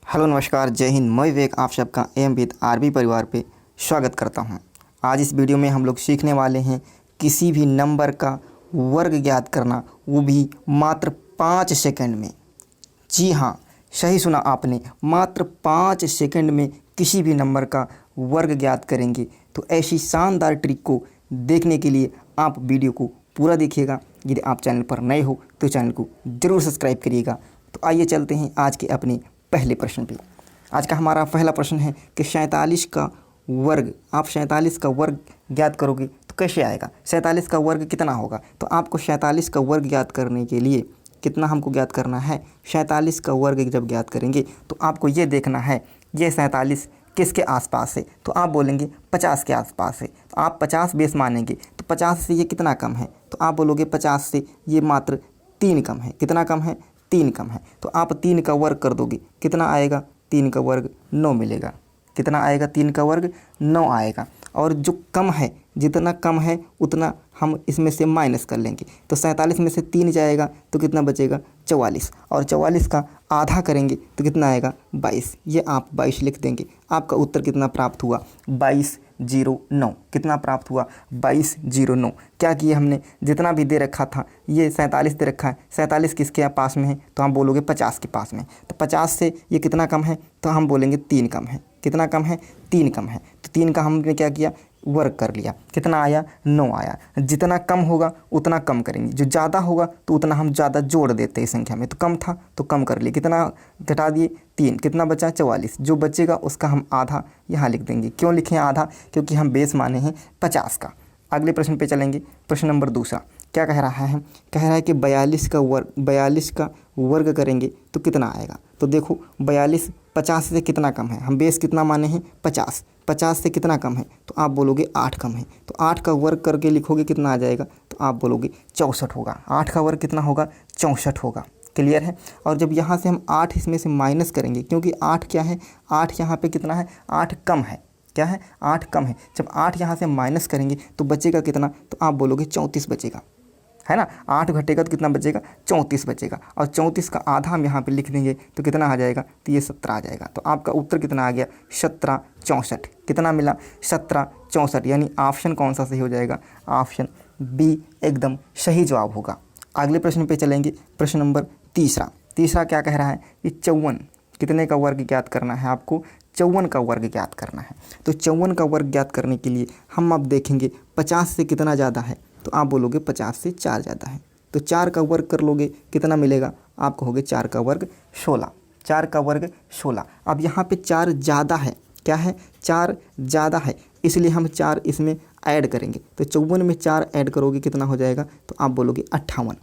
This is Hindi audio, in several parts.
हेलो नमस्कार जय हिंद। मैं विवेक आप सबका एम विद आरबी परिवार पे स्वागत करता हूं। आज इस वीडियो में हम लोग सीखने वाले हैं किसी भी नंबर का वर्ग ज्ञात करना, वो भी मात्र 5 सेकंड में। जी हाँ, सही सुना आपने, मात्र 5 सेकंड में किसी भी नंबर का वर्ग ज्ञात करेंगे। तो ऐसी शानदार ट्रिक को देखने के लिए आप वीडियो को पूरा देखिएगा। यदि आप चैनल पर नए हो तो चैनल को ज़रूर सब्सक्राइब करिएगा। तो आइए चलते हैं आज के अपने पहले प्रश्न पे। आज का हमारा पहला प्रश्न है कि 47 का वर्ग, आप 47 का वर्ग ज्ञात करोगे तो कैसे आएगा? 47 का वर्ग कितना होगा? तो आपको 47 का वर्ग ज्ञात करने के लिए कितना हमको ज्ञात करना है? 47 का वर्ग जब ज्ञात करेंगे तो आपको ये देखना है ये 47 किसके आसपास है। तो आप बोलेंगे 50 के आसपास है। तो आप 50 बेस मानेंगे तो 50 से ये कितना कम है? तो आप बोलोगे 50 से ये मात्र 3 कम है। कितना कम है? 3 कम है। तो आप 3 का वर्ग कर दोगे, कितना आएगा? 3 का वर्ग 9 मिलेगा। कितना आएगा? 3 का वर्ग 9 आएगा। और जो कम है, जितना कम है उतना हम इसमें से माइनस कर लेंगे। तो 47 में से 3 जाएगा तो कितना बचेगा? 44। और 44 का आधा करेंगे तो कितना आएगा? 22। ये आप 22 लिख देंगे। आपका उत्तर कितना प्राप्त हुआ? 2209। कितना प्राप्त हुआ? 2209। क्या किया हमने? जितना भी दे रखा था, ये 47 दे रखा है, 47 किसके पास में है? तो हम बोलोगे 50 के पास में। तो 50 से ये कितना कम है? तो हम बोलेंगे 3 कम है। कितना कम है? 3 कम है। तो 3 का हमने क्या किया? वर्ग कर लिया। कितना आया? 9 आया। जितना कम होगा उतना कम करेंगे, जो ज़्यादा होगा तो उतना हम ज़्यादा जोड़ देते हैं संख्या में। तो कम था तो कम कर लिए, कितना घटा दिए? 3। कितना बचा? 44। जो बचेगा उसका हम आधा यहाँ लिख देंगे। क्यों लिखें आधा? क्योंकि हम बेस माने हैं 50 का। अगले प्रश्न पे चलेंगे। प्रश्न नंबर दूसरा क्या कह रहा है? कह रहा है कि 42 का वर्ग करेंगे तो कितना आएगा? तो देखो 42 50 से कितना कम है? हम बेस कितना माने हैं? 50। 50 से कितना कम है? तो आप बोलोगे 8 कम है। तो 8 का वर्ग करके लिखोगे, कितना आ जाएगा? तो आप बोलोगे 64 होगा। 8 का वर्ग कितना होगा? 64 होगा। क्लियर है? और जब यहाँ से हम 8 इसमें से माइनस करेंगे, क्योंकि 8 क्या है? 8 यहाँ पे कितना है? 8 कम है। क्या है? 8 कम है। जब 8 यहाँ से माइनस करेंगे तो बचेगा कितना? तो आप बोलोगे 34 बचेगा, है ना। 8 घटेगा तो कितना बचेगा? 34 बचेगा। और 34 का आधा हम यहाँ पे लिख देंगे तो कितना आ जाएगा? तो ये 17 आ जाएगा। तो आपका उत्तर कितना आ गया? 1764। कितना मिला? 1764। यानी ऑप्शन कौन सा सही हो जाएगा? ऑप्शन बी एकदम सही जवाब होगा। अगले प्रश्न पे चलेंगे। प्रश्न नंबर तीसरा क्या कह रहा है? कि 54 कितने का वर्ग ज्ञात करना है आपको? 54 का वर्ग ज्ञात करना है। तो 54 का वर्ग ज्ञात करने के लिए हम अब देखेंगे 50 से कितना ज़्यादा है? तो आप बोलोगे 50 से 4 ज़्यादा है। तो 4 का वर्ग कर लोगे, कितना मिलेगा? आप कहोगे 4 का वर्ग 16। 4 का वर्ग 16। अब यहाँ पे 4 ज़्यादा है। क्या है? 4 ज़्यादा है, इसलिए हम 4 इसमें ऐड करेंगे। तो 54 में 4 ऐड करोगे, कितना हो जाएगा? तो आप बोलोगे 58।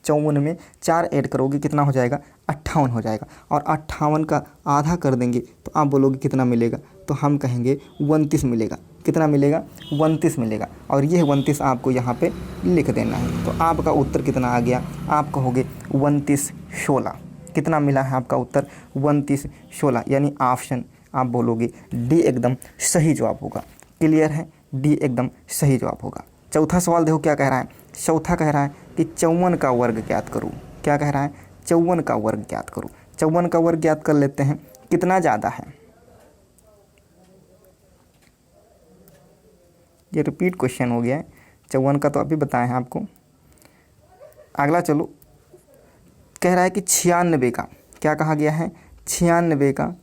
54 में 4 ऐड करोगे, कितना हो जाएगा? 58 हो जाएगा। और 58 का आधा कर देंगे तो आप बोलोगे कितना मिलेगा? तो हम कहेंगे 29 मिलेगा। कितना मिलेगा? 29 मिलेगा। और यह 29 आपको यहाँ पे लिख देना है। तो आपका उत्तर कितना आ गया? आप कहोगे 2916। कितना मिला है आपका उत्तर? 2916। यानी ऑप्शन आप बोलोगे डी एकदम सही जवाब होगा। क्लियर है? डी एकदम सही जवाब होगा। चौथा सवाल देखो क्या कह रहा है। चौथा कह रहा है कि 54 का वर्ग ज्ञात करूँ। क्या कह रहा है? 54 का वर्ग ज्ञात करूँ। 54 का वर्ग ज्ञात कर लेते हैं। कितना ज़्यादा है? ये रिपीट क्वेश्चन हो गया है। 54 का तो अभी बताए हैं आपको। अगला चलो, कह रहा है कि 96 का, क्या कहा गया है? 96 का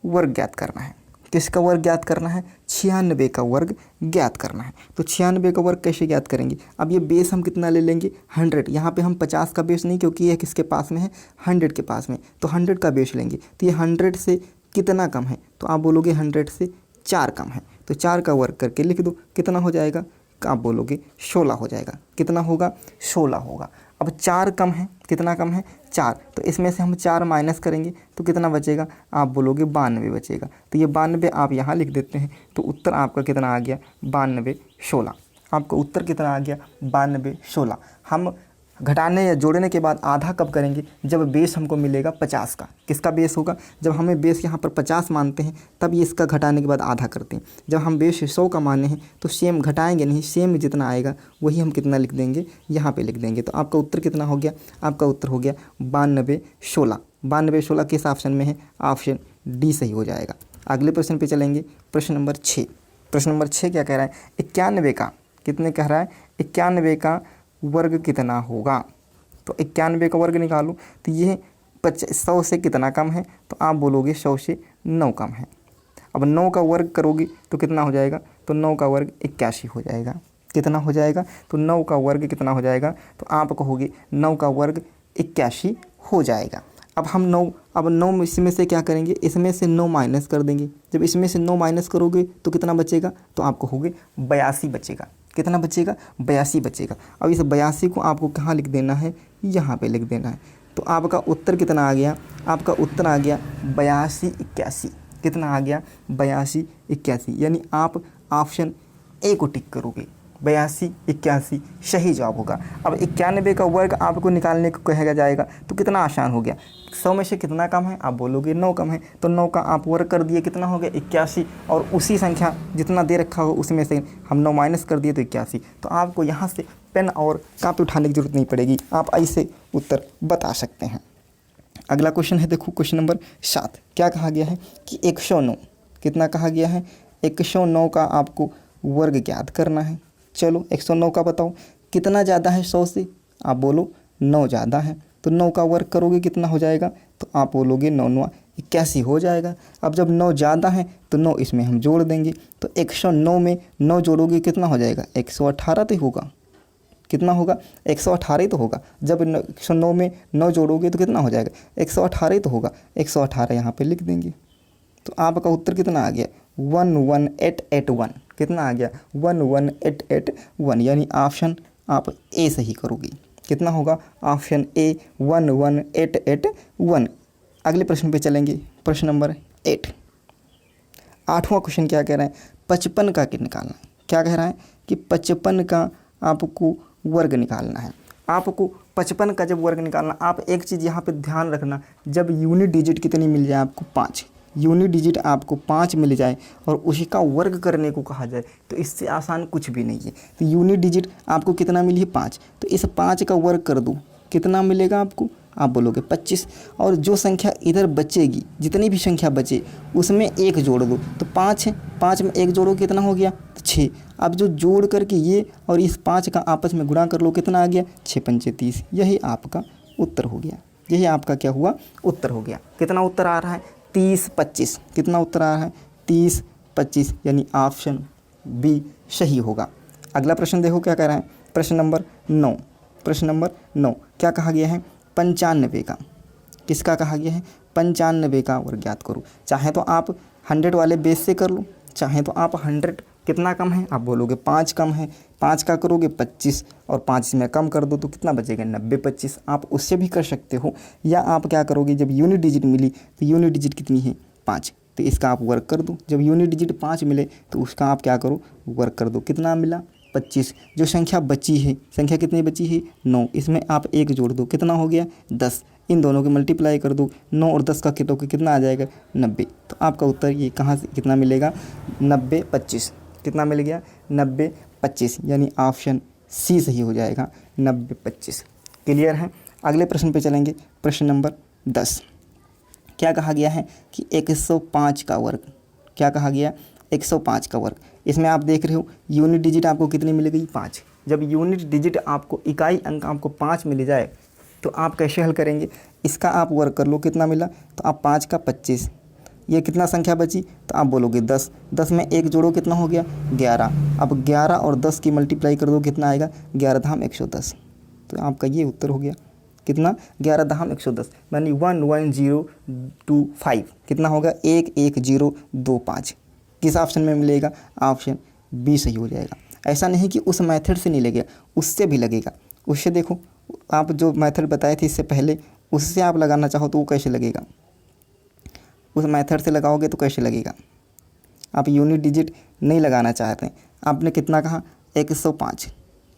वर्ग ज्ञात करना है। किसका वर्ग ज्ञात करना है? 96 का वर्ग ज्ञात करना है। तो 96 का वर्ग कैसे ज्ञात करेंगे? अब ये बेस हम कितना ले लेंगे? 100। यहाँ पे हम 50 का बेस नहीं, क्योंकि ये किसके पास में है? 100 के पास में। तो 100 का बेस लेंगे। तो ये 100 से कितना कम है? तो आप बोलोगे 100 से 4 कम है। तो 4 का वर्ग करके लिख दो, कितना हो जाएगा? आप बोलोगे 16 हो जाएगा। कितना होगा? 16 होगा। अब 4 कम है, कितना कम है? 4। तो इसमें से हम 4 माइनस करेंगे तो कितना बचेगा? आप बोलोगे 92 बचेगा। तो ये 92 आप यहाँ लिख देते हैं। तो उत्तर आपका कितना आ गया? 9216। आपका उत्तर कितना आ गया? 9216। हम घटाने या जोड़ने के बाद आधा कब करेंगे? जब बेस हमको मिलेगा 50 का। किसका बेस होगा? जब हमें बेस यहाँ पर 50 मानते हैं तब ये इसका घटाने के बाद आधा करते हैं। जब हम बेस 100 का माने हैं तो सेम घटाएंगे नहीं, सेम जितना आएगा वही हम कितना लिख देंगे? यहाँ पे लिख देंगे। तो आपका उत्तर कितना हो गया? आपका उत्तर हो गया 9216। 92/16 किस ऑप्शन में है? ऑप्शन डी सही हो जाएगा। अगले प्रश्न पे चलेंगे, प्रश्न नंबर 6। प्रश्न नंबर 6 क्या कह रहा है? 91 का कितने कह रहा है? 91 का वर्ग कितना होगा? तो 91 का वर्ग निकालो तो ये 100 से कितना कम है? तो आप बोलोगे 100 से 9 कम है। अब 9 का वर्ग करोगे तो कितना हो जाएगा? तो 9 का वर्ग 81 हो जाएगा। कितना हो जाएगा? तो 9 का वर्ग कितना हो जाएगा? तो आप कहोगे 9 का वर्ग 81 हो जाएगा। अब हम 9 इसमें से क्या करेंगे? इसमें से 9 माइनस कर देंगे। जब इसमें से 9 माइनस करोगे तो कितना बचेगा? तो आप कहोगे 82 बचेगा। कितना बचेगा? 82 बचेगा। अब इस 82 को आपको कहाँ लिख देना है? यहाँ पे लिख देना है। तो आपका उत्तर कितना आ गया? आपका उत्तर आ गया 8281। कितना आ गया? 8281। यानी आप ऑप्शन ए को टिक करोगे। 8281 सही जवाब होगा। अब 91 का वर्ग आपको निकालने को कहेगा जाएगा तो कितना आसान हो गया। 100 में से कितना कम है? आप बोलोगे 9 कम है। तो 9 का आप वर्ग कर दिए, कितना हो गया? 81। और उसी संख्या जितना दे रखा हो उसमें से हम 9 माइनस कर दिए तो 81। तो आपको यहाँ से पेन और कापी उठाने की जरूरत नहीं पड़ेगी, आप ऐसे उत्तर बता सकते हैं। अगला क्वेश्चन है, देखो क्वेश्चन नंबर 7। क्या कहा गया है कि 109, कितना कहा गया है? 109 का आपको वर्ग ज्ञात करना है। चलो 109 का बताओ कितना ज़्यादा है 100 से? आप बोलो 9 ज़्यादा है। तो 9 का वर्ग करोगे कितना हो जाएगा? तो आप बोलोगे 9 9 81 हो जाएगा। अब जब 9 ज़्यादा है तो 9 इसमें हम जोड़ देंगे। तो 109 में 9 जोड़ोगे कितना हो जाएगा? 118 तो होगा। कितना होगा? 118 तो होगा। जब 109 में 9 जोड़ोगे तो कितना हो जाएगा? 118 तो होगा। 118 यहाँ पे लिख देंगे। तो आपका उत्तर कितना आ गया? 11881। कितना आ गया? 11881। यानी ऑप्शन आप ए सही करोगे। कितना होगा? Option A 11881। अगले प्रश्न पे चलेंगे, प्रश्न नंबर 8। 8वां क्वेश्चन क्या कह रहा है? 55 का निकालना है। क्या कह रहा है कि 55 का आपको वर्ग निकालना है। आपको 55 का जब वर्ग निकालना, आप एक चीज़ यहाँ पे ध्यान रखना, जब यूनिट डिजिट कितनी मिल जाए आपको? 5 यूनिट डिजिट आपको 5 मिल जाए और उसी का वर्ग करने को कहा जाए तो इससे आसान कुछ भी नहीं है। तो यूनिट डिजिट आपको कितना मिली है? 5। तो इस 5 का वर्ग कर दो, कितना मिलेगा आपको? आप बोलोगे 25। और जो संख्या इधर बचेगी, जितनी भी संख्या बचे उसमें 1 जोड़ दो। तो 5 है, 5 में 1 जोड़ो कितना हो गया? तो 6। अब जो जोड़ करके ये और इस 5 का आपस में गुणा कर लो, कितना आ गया? 6 पंचे 30। यही आपका उत्तर हो गया। यही आपका क्या हुआ? उत्तर हो गया। कितना उत्तर आ रहा है? 30 25। कितना उत्तर आ रहा है? 30 25। यानी ऑप्शन बी सही होगा। अगला प्रश्न देखो क्या कह रहा है? प्रश्न नंबर 9। प्रश्न नंबर 9 क्या कहा गया है? 95 का। किसका कहा गया है? 95 का वर्ग ज्ञात करो। चाहे तो आप 100 वाले बेस से कर लो, चाहे तो आप 100 कितना कम है? आप बोलोगे 5 कम है। 5 का करोगे 25 और 5 में कम कर दो तो कितना बचेगा? 90 25। आप उससे भी कर सकते हो, या आप क्या करोगे, जब यूनिट डिजिट मिली तो यूनिट डिजिट कितनी है? 5, तो इसका आप वर्ग कर दो। जब यूनिट डिजिट 5 मिले तो उसका आप क्या करो? वर्ग कर दो। कितना मिला? 25। जो संख्या बची है, संख्या कितनी बची है? 9। इसमें आप 1 जोड़ दो, कितना हो गया? 10। इन दोनों के मल्टीप्लाई कर दो, 9 और 10 का कितना आ जाएगा? 90। तो आपका उत्तर ये कहाँ से कितना मिलेगा? 90 25। कितना मिल गया? 90 25। यानी ऑप्शन सी सही हो जाएगा, 90 25। क्लियर है? अगले प्रश्न पे चलेंगे, प्रश्न नंबर 10। क्या कहा गया है कि 105 का वर्ग। क्या कहा गया? 105 का वर्ग। इसमें आप देख रहे हो यूनिट डिजिट आपको कितनी मिल गई? 5। जब यूनिट डिजिट आपको इकाई अंक आपको 5 मिल जाए तो आप कैसे हल करेंगे? इसका आप वर्ग कर लो, कितना मिला? तो आप 5 का 25। ये कितना संख्या बची? तो आप बोलोगे 10। 10 में 1 जोड़ो, कितना हो गया? 11। अब 11 और 10 की मल्टीप्लाई कर दो, कितना आएगा? 11 धाम 110। तो आपका ये उत्तर हो गया। कितना? 11 धाम 110, यानी 11025। कितना होगा? 11025। किस ऑप्शन में मिलेगा? ऑप्शन बी सही हो जाएगा। ऐसा नहीं कि उस मेथड से नहीं लगेगा, उससे भी लगेगा। उससे देखो, आप जो मेथड बताए थे इससे पहले, उससे आप लगाना चाहो तो वो कैसे लगेगा? उस मेथड से लगाओगे तो कैसे लगेगा? आप यूनिट डिजिट नहीं लगाना चाहते हैं। आपने कितना कहा? 105।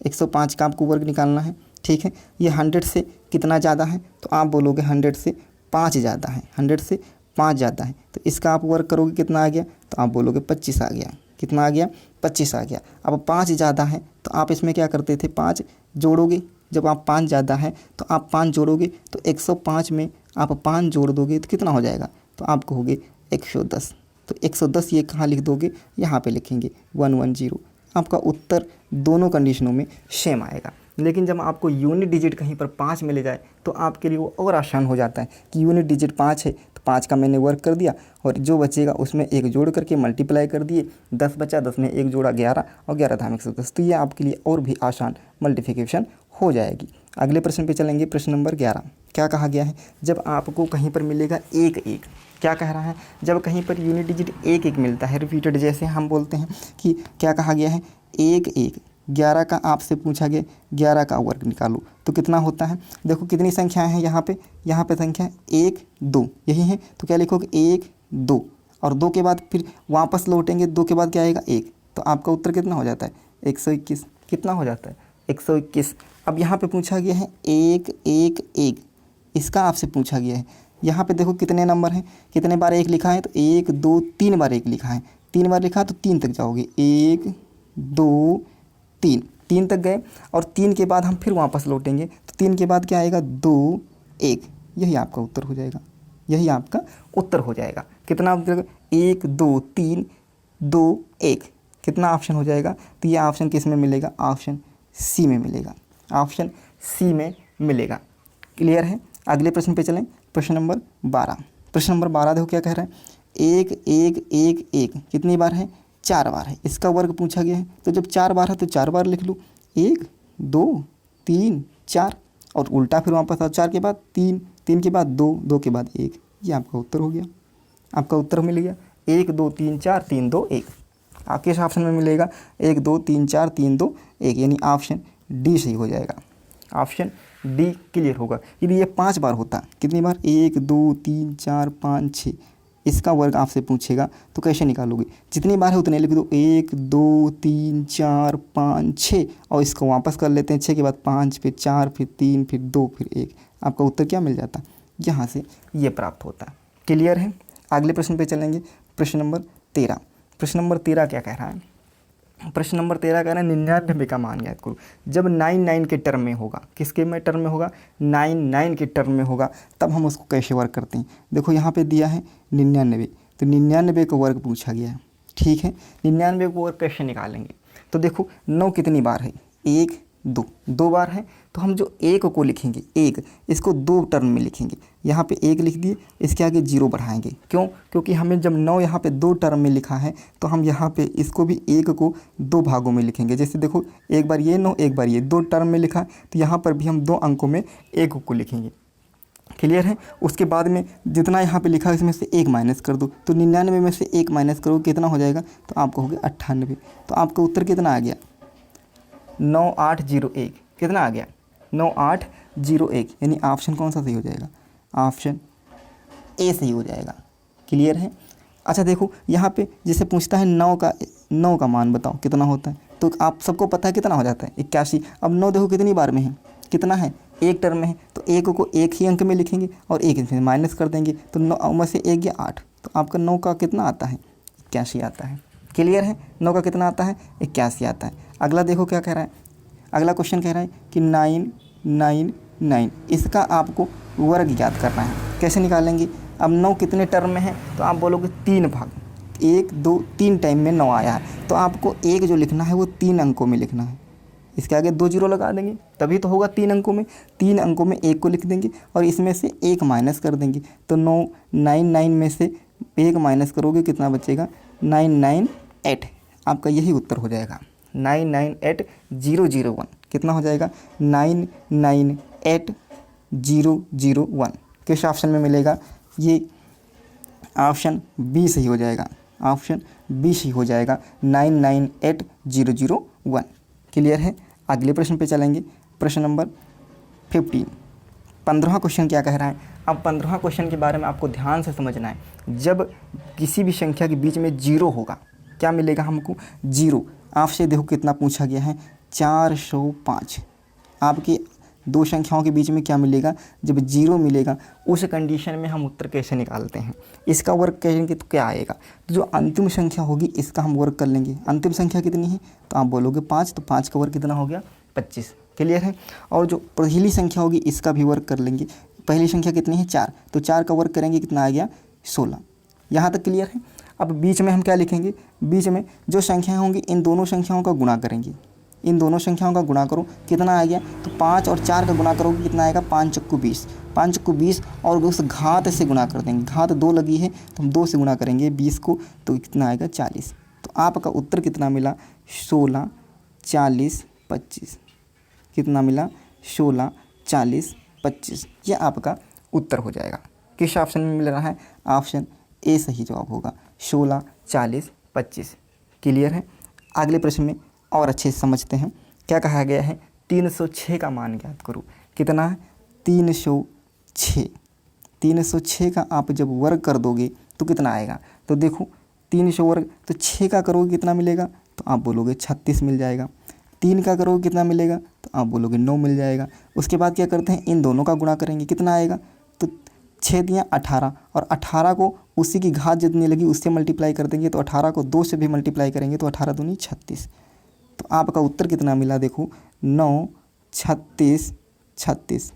105 का आपको वर्ग निकालना है, ठीक है। ये 100 से कितना ज़्यादा है? तो आप बोलोगे 100 से 5 ज़्यादा है। 100 से 5 ज़्यादा है, तो इसका आप वर्ग करोगे, कितना आ गया? तो आप बोलोगे 25 आ गया। कितना आ गया? 25 आ गया। अब 5 ज़्यादा है तो आप इसमें क्या करते थे? 5 जोड़ोगे। जब आप 5 ज़्यादा है तो आप 5 जोड़ोगे तो 105 में आप 5 जोड़ दोगे तो कितना हो जाएगा, तो आप कहोगे 110। तो 110 ये कहाँ लिख दोगे, यहाँ पे लिखेंगे 110। आपका उत्तर दोनों कंडीशनों में सेम आएगा। लेकिन जब आपको यूनिट डिजिट कहीं पर 5 मिल जाए तो आपके लिए वो और आसान हो जाता है कि यूनिट डिजिट 5 है तो 5 का मैंने वर्क कर दिया और जो बचेगा उसमें 1 जोड़ करके मल्टीप्लाई कर दिए, 10 बचा, 10 में 1 जोड़ा 11 और 11 था 110। तो ये आपके लिए और भी आसान मल्टीप्लिकेशन हो जाएगी। अगले प्रश्न पे चलेंगे। प्रश्न नंबर 11 क्या कहा गया है, जब आपको कहीं पर मिलेगा 1 1, क्या कह रहा है, जब कहीं पर यूनिट डिजिट 1 1 मिलता है, रिपीटेड जैसे हम बोलते हैं कि क्या कहा गया है 1 1, 11 का आपसे पूछा गया 11 का वर्ग निकालो तो कितना होता है। देखो कितनी संख्याएं हैं यहाँ पे संख्या 1 2 यही है, तो क्या लिखोगे 1 2 और 2 के बाद फिर वापस लौटेंगे, 2 के बाद क्या आएगा 1, तो आपका उत्तर कितना हो जाता है 121। कितना हो जाता है 121। अब यहाँ पे पूछा गया है 1 1 1, इसका आपसे पूछा गया है। यहाँ पे देखो कितने नंबर हैं, कितने बार 1 लिखा है, तो 1 2 3 बार 1 लिखा है, 3 बार लिखा तो 3 तक जाओगे, 1 2 3, 3 तक गए और 3 के बाद हम फिर वापस लौटेंगे तो 3 के बाद क्या आएगा 2 1, यही आपका उत्तर हो जाएगा, यही आपका उत्तर हो जाएगा। कितना उत्तर 1 2 3 2 1, कितना ऑप्शन हो जाएगा, तो ये ऑप्शन किस में मिलेगा, ऑप्शन सी में मिलेगा, ऑप्शन सी में मिलेगा। क्लियर है। अगले प्रश्न पे चलें। प्रश्न नंबर 12। प्रश्न नंबर 12 देखो क्या कह रहा है 1 1 1 1 कितनी बार है, 4 बार है, इसका वर्ग पूछा गया है। तो जब 4 बार है तो 4 बार लिख लो, 1 2 3 4 और उल्टा फिर वापस आओ, 4 के बाद 3, 3 के बाद 2, 2 के बाद 1, ये आपका उत्तर हो गया, आपका उत्तर मिल गया 1 2 3 4 3 2 1। आप किस ऑप्शन में मिलेगा 1 2 3 4 3 2 1, यानी ऑप्शन डी सही हो जाएगा, ऑप्शन डी क्लियर होगा। यदि ये 5 बार होता, कितनी बार 1 2 3 4 5 6, इसका वर्ग आपसे पूछेगा तो कैसे निकालोगे, जितनी बार है उतने लिख दो, 1 2 3 4 5 6 और इसको वापस कर लेते हैं, 6 के बाद 5 फिर 4 फिर 3 फिर 2 फिर 1, आपका उत्तर क्या मिल जाता, यहाँ से ये प्राप्त होता। क्लियर है। अगले प्रश्न पे चलेंगे। प्रश्न नंबर 13। प्रश्न नंबर 13 क्या कह रहा है, प्रश्न नंबर 13 कह रहा है 99 का मान ज्ञात करो। जब 99 के टर्म में होगा, किसके में टर्म में होगा, 99 के टर्म में होगा, तब हम उसको कैसे वर्क करते हैं। देखो यहाँ पे दिया है 99, तो 99 का वर्ग पूछा गया है, ठीक है। 99 को वर्ग कैसे निकालेंगे, तो देखो 9 कितनी बार है, 1 2, 2 बार है, तो हम जो 1 को लिखेंगे, 1 इसको 2 टर्म में लिखेंगे, यहाँ पे 1 लिख दिए, इसके आगे 0 बढ़ाएंगे, क्यों, क्योंकि हमें जब 9 यहाँ पे 2 टर्म में लिखा है तो हम यहाँ पे इसको भी 1 को 2 भागों में लिखेंगे। जैसे देखो एक बार ये 9 एक बार ये 2 टर्म में लिखा, तो यहाँ पर भी हम 2 अंकों में 1 को लिखेंगे। क्लियर है। उसके बाद में जितना यहाँ पे लिखा है इसमें से 1 माइनस कर दो, तो 99 में से 1 माइनस करो कितना हो जाएगा, तो आपको हो गया 98। तो आपका उत्तर कितना आ गया 9801, कितना आ गया 9801, यानी ऑप्शन कौन सा सही हो जाएगा, ऑप्शन ए सही हो जाएगा। क्लियर है। अच्छा देखो यहाँ पे जैसे पूछता है 9 का मान बताओ कितना होता है, तो आप सबको पता है कितना हो जाता है 81। अब 9 देखो कितनी बार में है, कितना है, 1 टर्म में है, तो 1 को 1 ही अंक में लिखेंगे और 1 इसमें माइनस कर देंगे, तो 9 में से 1 गया 8, तो आपका 9 का कितना आता है 81 आता है। क्लियर है। 9 का कितना आता है 81 आता है। अगला देखो क्या कह रहा है, अगला क्वेश्चन कह रहा है कि 999, इसका आपको वर्ग ज्ञात करना है। कैसे निकालेंगे, अब 9 कितने टर्म में है, तो आप बोलोगे 3 भाग, 1 2 3 टाइम में 9 आया है, तो आपको 1 जो लिखना है वो 3 अंकों में लिखना है, इसके आगे 2 जीरो लगा देंगे तभी तो होगा 3 अंकों में, 3 अंकों में 1 को लिख देंगे और इसमें से 1 माइनस कर देंगे, तो 999 में से 1 माइनस करोगे कितना बचेगा 998, आपका यही उत्तर हो जाएगा 998001, कितना हो जाएगा 998001। किस ऑप्शन में मिलेगा, ये ऑप्शन बी सही हो जाएगा, ऑप्शन बी सही हो जाएगा 998001। क्लियर है। अगले प्रश्न पे चलेंगे। प्रश्न नंबर 15। 15वां क्वेश्चन क्या कह रहा है, अब 15वां क्वेश्चन के बारे में आपको ध्यान से समझना है। जब किसी भी संख्या के बीच में 0 होगा, क्या मिलेगा हमको 0। आपसे देखो कितना पूछा गया है 405, आपकी 2 संख्याओं के बीच में क्या मिलेगा, जब 0 मिलेगा उस कंडीशन में हम उत्तर कैसे निकालते हैं, इसका वर्ग करेंगे तो क्या आएगा, तो जो अंतिम संख्या होगी इसका हम वर्ग कर लेंगे। अंतिम संख्या कितनी है, तो आप बोलोगे 5, तो 5 का वर्ग कितना हो गया 25। क्लियर है। और जो पहली संख्या होगी इसका भी वर्ग कर लेंगे, पहली संख्या कितनी है 4, तो 4 का वर्ग करेंगे कितना आ गया 16। यहाँ तक क्लियर है। अब बीच में हम क्या लिखेंगे, बीच में जो संख्याएं होंगी इन दोनों संख्याओं का गुणा करेंगे, इन दोनों संख्याओं का गुणा करो कितना आ गया, तो 5 और 4 का गुणा करोगे कितना आएगा 5 चक्कू 20, 5 चक्कू 20 और उस घात से गुणा कर देंगे, घात 2 लगी है तो हम 2 से गुणा करेंगे 20 को, तो कितना आएगा 40। तो आपका उत्तर कितना मिला 16, 40, 25, कितना मिला 16, 40, 25, ये आपका उत्तर हो जाएगा। किस ऑप्शन में मिल रहा है, ऑप्शन ए सही जवाब होगा 16, 40, 25। क्लियर है। अगले प्रश्न में और अच्छे से समझते हैं। क्या कहा गया है, 306 का मान ज्ञात करो। कितना है 306, 306 का आप जब वर्ग कर दोगे तो कितना आएगा, तो देखो 300 वर्ग तो 6 का करोगे कितना मिलेगा, तो आप बोलोगे 36 मिल जाएगा। 3 का करोगे कितना मिलेगा, तो आप बोलोगे 9 मिल जाएगा। उसके बाद क्या करते हैं, इन दोनों का गुणा करेंगे कितना आएगा, तो 6 दिया 18 और 18 को उसी की घात जितनी लगी उससे मल्टीप्लाई कर देंगे, तो 18 को 2 से भी मल्टीप्लाई करेंगे तो 18 दूनी 36। तो आपका उत्तर कितना मिला, देखो 9, 36, 36।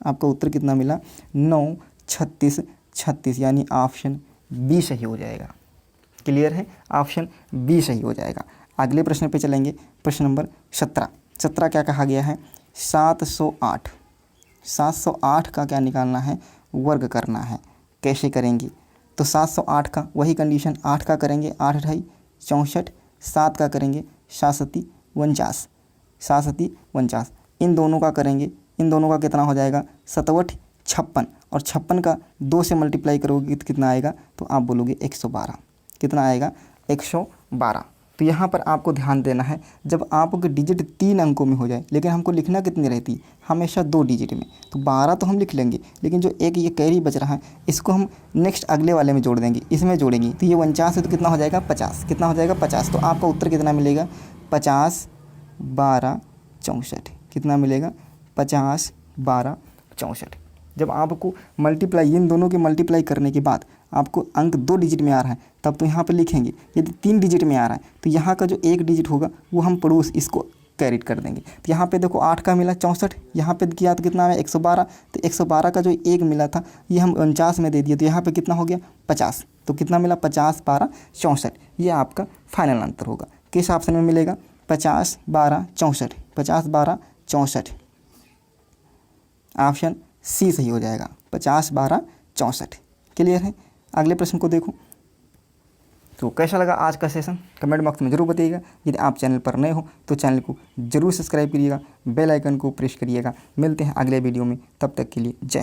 आपका उत्तर कितना मिला 9, 36, 36, यानी ऑप्शन बी सही हो जाएगा। क्लियर है, ऑप्शन बी सही हो जाएगा। अगले प्रश्न पे चलेंगे, प्रश्न नंबर 17। 17 क्या कहा गया है, 708, 708 का क्या निकालना है, वर्ग करना है। कैसे करेंगे, तो 708 का वही कंडीशन, 8 का करेंगे 8 ढाई 64, 7 का करेंगे 7 सती 49, 7 सती 49, इन दोनों का करेंगे, इन दोनों का कितना हो जाएगा 7 56 और 56 का 2 से मल्टीप्लाई करोगे तो कितना आएगा, तो आप बोलोगे 112, कितना आएगा 112। तो यहाँ पर आपको ध्यान देना है, जब आपके डिजिट 3 अंकों में हो जाए, लेकिन हमको लिखना कितनी रहती, हमेशा 2 डिजिट में, तो 12 तो हम लिख लेंगे, लेकिन जो एक ये कैरी बच रहा है इसको हम नेक्स्ट अगले वाले में जोड़ देंगे, इसमें जोड़ेंगे, तो ये 49 है तो कितना हो जाएगा 50, कितना हो जाएगा 50। तो आपका उत्तर कितना मिलेगा 50, 12, 64, कितना मिलेगा 50, 12, 64। जब आपको मल्टीप्लाई, इन दोनों के मल्टीप्लाई करने के बाद आपको अंक 2 डिजिट में आ रहा है तब तो यहाँ पे लिखेंगे, यदि 3 डिजिट में आ रहा है तो यहाँ का जो 1 डिजिट होगा वो हम पड़ोस इसको कैरिट कर देंगे। तो यहाँ पे देखो 8 का मिला 64, यहाँ पे किया तो कितना है 112, तो 112 का जो 1 मिला था ये हम 49 में दे दिए, तो यहाँ पे कितना हो गया 50, तो कितना मिला 50, 12, 64। ये आपका फाइनल आंसर होगा। किस ऑप्शन में मिलेगा 50, 12, 64, 50, 12, 64, ऑप्शन सी सही हो जाएगा 50, 12, 64। क्लियर है। अगले प्रश्न को देखो। तो कैसा लगा आज का सेशन, कमेंट बॉक्स में जरूर बताइएगा। यदि आप चैनल पर नए हो तो चैनल को जरूर सब्सक्राइब करिएगा, बेल आइकन को प्रेस करिएगा। मिलते हैं अगले वीडियो में, तब तक के लिए जय।